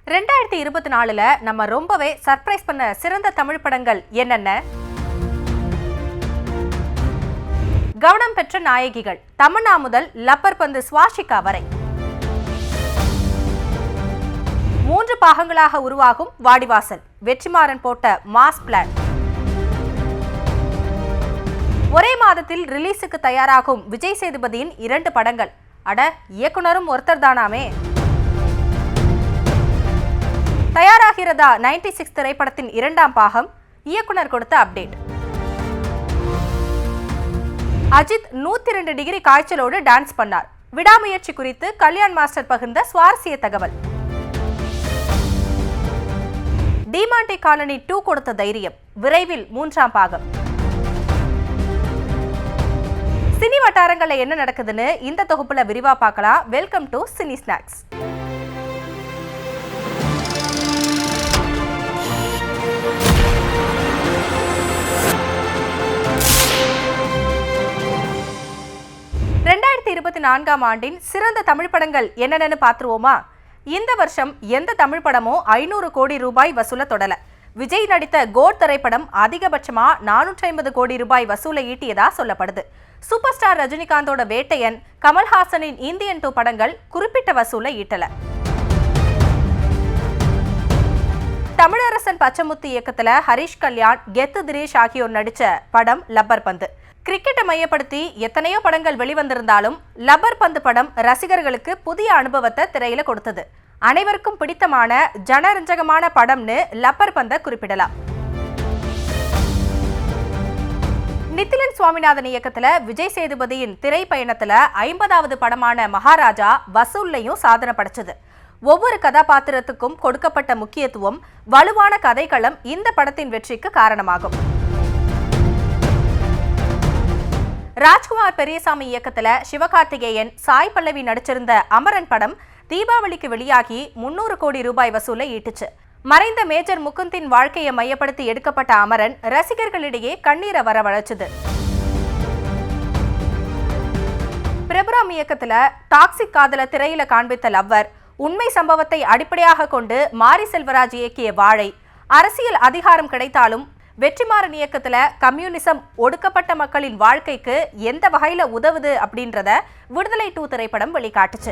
2024ல நம்ம ரொம்பவே சர்ப்ரைஸ் பண்ண சிறந்த தமிழ் படங்கள் என்னென்ன? கவனம் பெற்ற நாயகிகள் தமன்னா முதல் லப்பர் பந்து ஸ்வாசிகா வரை 3 பாகங்களாக உருவாகும் வாடிவாசல், வெற்றிமாறன் போட்ட மாஸ் பிளான். ஒரே மாதத்தில் ரிலீஸுக்கு தயாராகும் விஜய் சேதுபதியின் 2 படங்கள். அட, இயக்குனரும் ஒருத்தர் தானாமே. தயாராகிறதா 96 திரைப்படத்தின் 2ஆம் பாகம்? இயக்குனர் கொடுத்த அப்டேட். அஜித் 102 டிகிரி காய்ச்சலோடு டான்ஸ் பண்ணார். விடாமுயற்சி குறித்து கல்யாண் மாஸ்டர் பகிர்ந்த சுவாரஸ்ய தகவல். டிமாண்டி காலனி 2 கொடுத்த தைரியம், விரைவில் 3ஆம் பாகம். சினி வட்டாரங்கள்ல என்ன நடக்குதுன்னு இந்த தொகுப்புல விரிவா பார்க்கலாம். Welcome to cine snacks. ஆண்டின் சிறந்த தமிழ் படங்கள் என்னென்னு பார்த்துருவோமா? இந்த வருஷம் எந்த தமிழ் படமோ 500 கோடி ரூபாய் வசூல தொடல. விஜய் நடித்த கோட் திரைப்படம் அதிகபட்சமா 450 கோடி ரூபாய் வசூலை ஈட்டியதா சொல்லப்படுது. சூப்பர் ஸ்டார் ரஜினிகாந்தோட வேட்டையன், கமல்ஹாசனின் இந்தியன் 2 படங்கள் குறிப்பிட்ட வசூலை ஈட்டல. தமிழரசன் பச்சமுத்து இயக்கத்துல ஹரிஷ் கல்யாண், கெத்து திரேஷ் ஆகியோர் நடிச்ச படம் லப்பர் பந்து. கிரிக்கெட்டை மையப்படுத்தி எத்தனையோ படங்கள் வெளிவந்திருந்தாலும் லப்பர் பந்து படம் ரசிகர்களுக்கு புதிய அனுபவத்தை திரையில கொடுத்தது. அனைவருக்கும் பிடித்தமான ஜனரஞ்சகமான படம்னு லப்பர் பந்தை குறிப்பிடலாம். நித்திலன் சுவாமிநாதன் இயக்கத்துல விஜய் சேதுபதியின் திரை பயணத்துல 50வது படமான மகாராஜா வசூல்லையும் சாதனை படைச்சது. ஒவ்வொரு கதாபாத்திரத்துக்கும் கொடுக்கப்பட்ட முக்கியத்துவம், வலுவான கதைக்களம் இந்த படத்தின் வெற்றிக்கு காரணமாகும். ராஜ்குமார் பெரியசாமி இயக்கத்துல சிவகார்த்திகேயன், சாய் பல்லவி நடிச்சிருந்த அமரன் படம் தீபாவளிக்கு வெளியாகி 300 கோடி ரூபாய் வசூலை ஈட்டுச்சு. மறைந்த மேஜர் முகுந்தின் வாழ்க்கையை மையப்படுத்தி எடுக்கப்பட்ட அமரன் ரசிகர்களிடையே கண்ணீரை வரவழைச்சது. பிரபுராம் இயக்கத்துல டாக்ஸிக் காதல திரையில காண்பித்த லவ்வர், உண்மை சம்பவத்தை அடிப்படையாக கொண்டு மாரி செல்வராஜ் இயக்கிய வாழை, அரசியல் அதிகாரம் கிடைத்தாலும் வெற்றிமாறன் இயக்கத்துல கம்யூனிசம் ஒடுக்கப்பட்ட மக்களின் வாழ்க்கைக்கு எந்த வகையில உதவுது அப்படின்றத விடுதலை 2 திரைப்படம் வெளிக்காட்டுச்சு.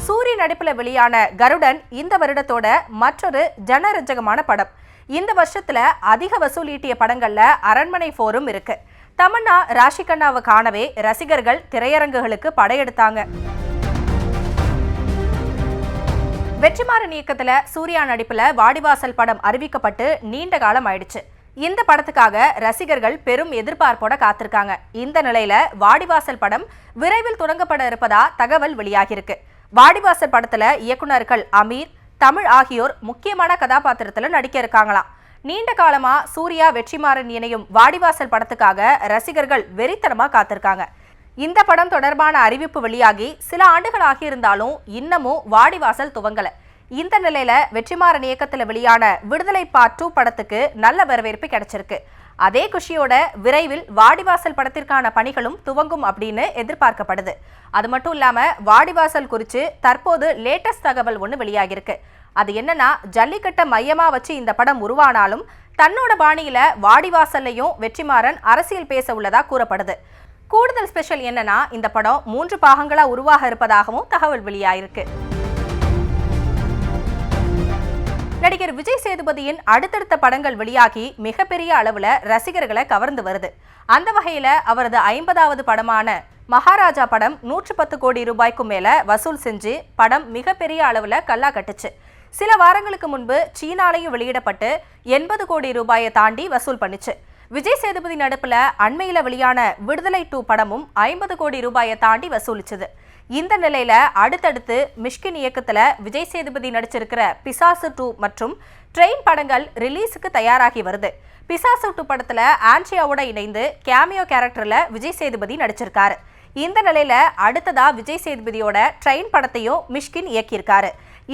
சூரிய நடிப்புல வெளியான கருடன் இந்த வருடத்தோட மற்றொரு ஜனரஞ்சகமான படம். இந்த வருஷத்துல அதிக வசூல் ஈட்டிய படங்கள்ல அரண்மனை 4ம் இருக்கு. தமன்னா ராஷிகண்ணாவை காணவே ரசிகர்கள் திரையரங்குகளுக்கு படையெடுத்தாங்க. வெற்றிமாறன் இயக்கத்துல சூர்யா நடிப்புல வாடிவாசல் படம் அறிவிக்கப்பட்டு நீண்ட காலம் ஆயிடுச்சு. இந்த படத்துக்காக ரசிகர்கள் பெரும் எதிர்பார்ப்போட காத்திருக்காங்க. இந்த நிலையில வாடிவாசல் படம் விரைவில் தொடங்கப்பட இருப்பதா தகவல் வெளியாகிருக்கு. வாடிவாசல் படத்துல இயக்குனர்கள் அமீர், தமிழ் ஆகியோர் முக்கியமான கதாபாத்திரத்துல நடிக்க இருக்காங்களாம். நீண்ட காலமா சூர்யா வெற்றிமாறன் இணையும் வாடிவாசல் படத்துக்காக ரசிகர்கள் வெறித்தனமா காத்திருக்காங்க. இந்த படம் தொடர்பான அறிவிப்பு வெளியாகி சில ஆண்டுகள் ஆகியிருந்தாலும் இன்னமும் வாடிவாசல் துவங்கல. இந்த நிலையில வெற்றிமாறன் இயக்கத்துல வெளியான விடுதலை பார்ட் 2 படத்துக்கு நல்ல வரவேற்பு கிடைச்சிருக்கு. அதே குஷியோட விரைவில் வாடிவாசல் படத்திற்கான பணிகளும் துவங்கும் அப்படின்னு எதிர்பார்க்கப்படுது. அது மட்டும் இல்லாம வாடிவாசல் குறித்து தற்போது லேட்டஸ்ட் தகவல் ஒன்று வெளியாகிருக்கு. அது என்னன்னா, ஜல்லிக்கட்டை மையமா வச்சு இந்த படம் உருவானாலும் தன்னோட பாணியில வாடிவாசல்லையும் வெற்றிமாறன் அரசியல் பேச உள்ளதா கூறப்படுது. கூடுதல் ஸ்பெஷல் என்னன்னா, இந்த படம் 3 பாகங்களா உருவாக இருப்பதாகவும் தகவல் வெளியாயிருக்கு. நடிகர் விஜய் சேதுபதியின் அடுத்தடுத்த படங்கள் வெளியாகி மிகப்பெரிய அளவுல ரசிகர்களை கவர்ந்து வருது. அந்த வகையில அவரது 50வது படமான மகாராஜா படம் 110 கோடி ரூபாய்க்கும் மேல வசூல் செஞ்சு படம் மிகப்பெரிய அளவுல கல்லா கட்டுச்சு. சில வாரங்களுக்கு முன்பு சீனாலையும் வெளியிடப்பட்டு 80 கோடி ரூபாயை தாண்டி வசூல் பண்ணுச்சு. விஜய் சேதுபதி நடிப்புல அண்மையில வெளியான விடுதலை 2 படமும் 50 கோடி ரூபாயை தாண்டி வசூலிச்சது. இந்த நிலையில அடுத்தடுத்து மிஷ்கின் இயக்கத்துல விஜய் சேதுபதி நடிச்சிருக்கிற பிசாசு 2 மற்றும் ட்ரெயின் படங்கள் ரிலீஸுக்கு தயாராகி வருது. பிசாசு 2 படத்துல ஆண்ட்ரியாவோட இணைந்து கேமியோ கேரக்டர்ல விஜய் சேதுபதி நடிச்சிருக்காரு. இந்த நிலையில அடுத்ததா விஜய் சேதுபதியோட ட்ரெயின் படத்தையும் மிஷ்கின் இயக்கியிருக்காரு.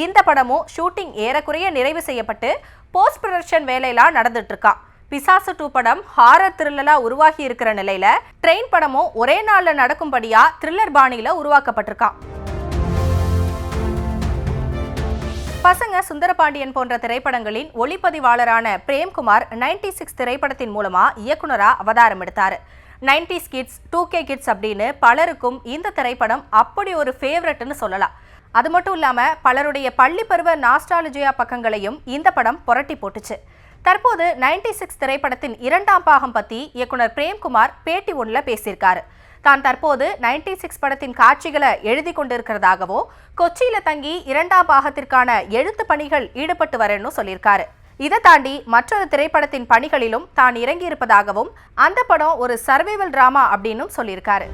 இந்த படமும் ஷூட்டிங் ஏறக்குறைய நிறைவு செய்யப்பட்டு போஸ்ட் ப்ரொடக்ஷன் வேலையெல்லாம் நடந்துட்டு இருக்கான். பிசாசு 2 படம் ஹாரர் த்ரில்லரா உருவாகி இருக்கிற நிலையில ட்ரெயின் படமும் ஒரே நாள்ல நடக்கும்படியா த்ரில்லர் பாணியில உருவாக்கப்பட்டிருக்கான். பசங்க சுந்தரபாண்டியன் போன்ற திரைப்படங்களின் ஒளிப்பதிவாளரான பிரேம்குமார் 96 திரைப்படத்தின் மூலமா இயக்குனரா அவதாரம் எடுத்தாரு. 90s கிட்ஸ், 2K கிட்ஸ் அப்படின்னு பலருக்கும் இந்த திரைப்படம் அப்படி ஒரு ஃபேவரட்னு சொல்லலாம். அது மட்டும் இல்லாம பலருடைய பள்ளி பருவ நாஸ்டாலஜியா பக்கங்களையும் இந்த படம் புரட்டி போட்டுச்சு. தற்போது 96 திரைப்படத்தின் 2ஆம் பாகம் பத்தி இயக்குனர் பிரேம்குமார் பேட்டி ஒன்றுல பேசியிருக்காரு. தான் தற்போது 96 படத்தின் காட்சிகளை எழுதி கொண்டிருக்கிறதாகவோ, கொச்சியில தங்கி 2ஆம் பாகத்திற்கான எழுத்து பணிகள் ஈடுபட்டு வரேன்னு சொல்லியிருக்காரு. இதை தாண்டி மற்றொரு திரைப்படத்தின் பணிகளிலும் தான் இறங்கி இருப்பதாகவும், அந்த படம் ஒரு சர்வைவல் டிராமா அப்படின்னு சொல்லியிருக்காரு.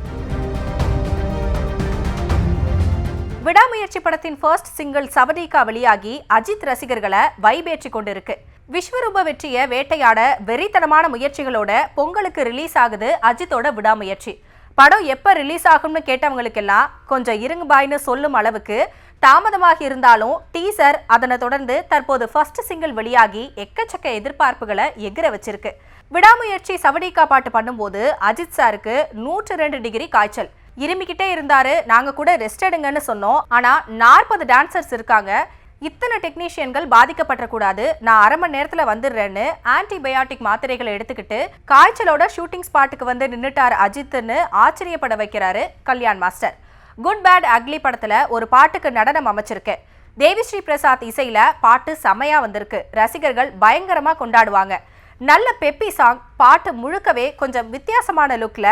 விடாமுயற்சி படத்தின் ஃபர்ஸ்ட் சிங்கிள் சவதீகா வெளியாகி அஜித் ரசிகர்களை வைபேற்றி கொண்டிருக்கு. விஸ்வரூப வெற்றியை வேட்டையாட வெறித்தனமான முயற்சிகளோட பொங்கலுக்கு ரிலீஸ் ஆகுது அஜித்தோட விடாமுயற்சி. படம் எப்ப ரிலீஸ் ஆகும்னு கேட்டவங்களுக்கெல்லாம் கொஞ்சம் இருங்க பாய்னு சொல்லும் அளவுக்கு தாமதமாகி இருந்தாலும் டீசர், அதனை தொடர்ந்து தற்போது ஃபர்ஸ்ட் சிங்கிள் வெளியாகி எக்கச்சக்க எதிர்பார்ப்புகளை எகிர வச்சிருக்கு. விடாமுயற்சி சவதீகா பாட்டு பண்ணும்போது அஜித் சாருக்கு 102 டிகிரி காய்ச்சல். இருமிக்கிட்டே இருந்தாரு. நாங்க கூட ரெஸ்ட் எடுங்கன்னு சொன்னோம். ஆனா 40 டான்சர்ஸ் இருக்காங்க, இத்தனை டெக்னீஷியன்கள் பாதிக்கப்படக்கூடாது, நான் அரை மணி நேரத்தில் வந்துடுறேன்னு ஆன்டிபயாட்டிக் மாத்திரைகளை எடுத்துக்கிட்டு காய்ச்சலோட ஷூட்டிங் ஸ்பாட்டுக்கு வந்து நின்றுட்டார் அஜித்னு ஆச்சரியப்பட வைக்கிறாரு Kalyan master. Good bad ugly படத்துல ஒரு பாட்டுக்கு நடனம் அமைச்சிருக்கு. தேவிஸ்ரீ பிரசாத் இசையில பாட்டு செமையா வந்திருக்கு. ரசிகர்கள் பயங்கரமா கொண்டாடுவாங்க. நல்ல பெப்பி சாங். பாட்டு முழுக்கவே கொஞ்சம் வித்தியாசமான லுக்ல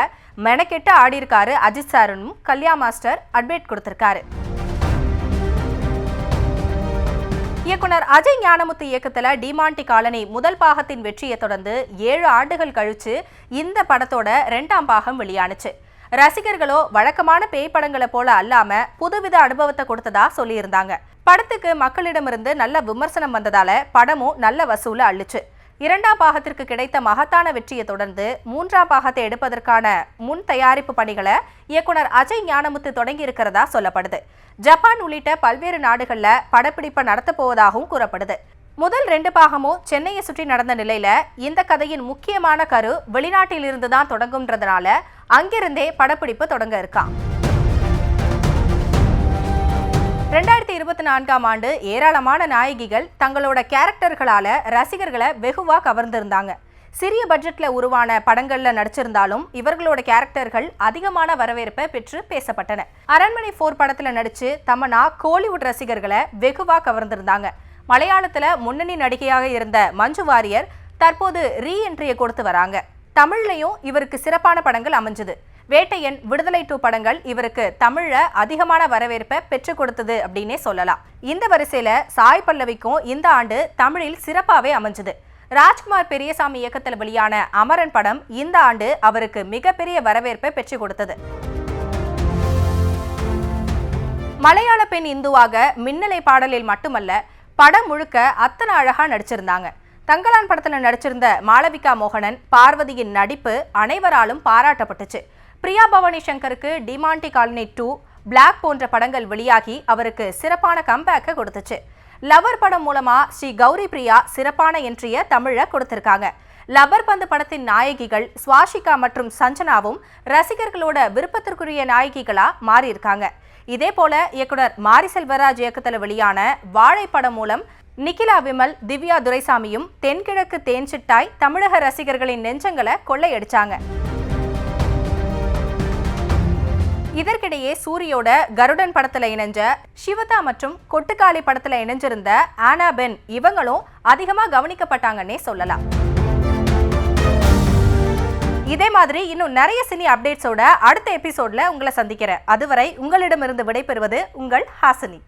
மெனக்கெட்டு ஆடியிருக்காரு அஜித் சாருன்னு கல்யாண் மாஸ்டர் அப்டேட் கொடுத்திருக்காரு. இயக்குனர் அஜய் ஞானமுத்து இயக்கத்துல டிமாண்டி காலனி முதல் பாகத்தின் வெற்றியை தொடர்ந்து 7 ஆண்டுகள் கழிச்சு இந்த படத்தோட 2ஆம் பாகம் வெளியானுச்சு. ரசிகர்களோ வழக்கமான பேய் படங்களை போல அல்லாம புதுவித அனுபவத்தை கொடுத்ததா சொல்லியிருந்தாங்க. படத்துக்கு மக்களிடமிருந்து நல்ல விமர்சனம் வந்ததால படமும் நல்ல வசூல அள்ளுச்சு. 2ஆம் பாகத்திற்கு கிடைத்த மகத்தான வெற்றியை தொடர்ந்து 3ஆம் பாகத்தை எடுப்பதற்கான முன் தயாரிப்பு பணிகளை இயக்குனர் அஜய் ஞானமுத்து தொடங்கி இருக்கிறதா சொல்லப்படுது. ஜப்பான் உள்ளிட்ட பல்வேறு நாடுகள்ல படப்பிடிப்பை நடத்த போவதாகவும் கூறப்படுது. முதல் 2 பாகமும் சென்னையை சுற்றி நடந்த நிலையில இந்த கதையின் முக்கியமான கரு வெளிநாட்டில் இருந்து தான் தொடங்கும்ன்றதுனால அங்கிருந்தே படப்பிடிப்பு தொடங்க இருக்கான். 2024ஆம் ஆண்டு ஏராளமான நாயகிகள் தங்களோட கேரக்டர்களால ரசிகர்களை வெகுவா கவர்ந்திருந்தாங்க. சிறிய பட்ஜெட்ல உருவான படங்கள்ல நடிச்சிருந்தாலும் இவர்களோட கேரக்டர்கள் அதிகமான வரவேற்பை பெற்று பேசப்பட்டன. அரண்மனை 4 படத்துல நடிச்சு தமன்னா கோலிவுட் ரசிகர்களை வெகுவா கவர்ந்திருந்தாங்க. மலையாளத்துல முன்னணி நடிகையாக இருந்த மஞ்சு வாரியர் தற்போது ரீஎன்ட்ரியை கொடுத்து வராங்க. தமிழ்லையும் இவருக்கு சிறப்பான படங்கள் அமைஞ்சது. வேட்டையன், விடுதலை 2 படங்கள் இவருக்கு தமிழ்ல அதிகமான வரவேற்பை பெற்றுக் கொடுத்தது அப்படின்னே சொல்லலாம். இந்த வரிசையில சாய் பல்லவிக்கும் இந்த ஆண்டு தமிழில் சிறப்பாவே அமைஞ்சது. ராஜ்குமார் பெரியசாமி இயக்கத்தில் வெளியான அமரன் படம் இந்த ஆண்டு அவருக்கு மிகப்பெரிய வரவேற்பை பெற்றுக் கொடுத்தது. மலையாள பெண் இந்துவாக மின்னலை பாடலில் மட்டுமல்ல, படம் முழுக்க அத்தனை அழகா நடிச்சிருந்தாங்க. தங்கலான் படத்துல நடிச்சிருந்த மாளவிகா மோகனன், பார்வதியின் நடிப்பு அனைவராலும் பாராட்டப்பட்டுச்சு. பிரியா பவானி சங்கருக்கு டிமாண்டி காலனி 2, பிளாக் போன்ற படங்கள் வெளியாகி அவருக்கு சிறப்பான கம்பேக்கை கொடுத்துச்சு. லவர் படம் மூலமா ஸ்ரீ கௌரி பிரியா சிறப்பான என்ட்ரியை தமிழ கொடுத்திருக்காங்க. லவர் பந்து படத்தின் நாயகிகள் ஸ்வாசிகா மற்றும் சஞ்சனாவும் ரசிகர்களோட விருப்பத்திற்குரிய நாயகிகளா மாறியிருக்காங்க. இதே போல இயக்குனர் மாரி செல்வராஜ் இயக்கத்தில் வெளியான வாழை படம் மூலம் நிகிலா விமல், திவ்யா துரைசாமியும் தென்கிழக்கு தேன்சிட்டாய் தமிழக ரசிகர்களின் நெஞ்சங்களை கொள்ளையடிச்சாங்க. இதற்கிடையே சூரியோட கருடன் படத்துல இணைஞ்ச சிவதா மற்றும் கொட்டுக்காளி படத்துல இணைஞ்சிருந்த ஆனாபென் இவங்களும் அதிகமா கவனிக்கப்பட்டாங்கன்னே சொல்லலாம். இதே மாதிரி இன்னும் நிறைய சினி அப்டேட்ஸோட அடுத்த எபிசோட்ல உங்களை சந்திக்கிறேன். அதுவரை உங்களிடமிருந்து விடைபெறுவது உங்கள் ஹாசினி.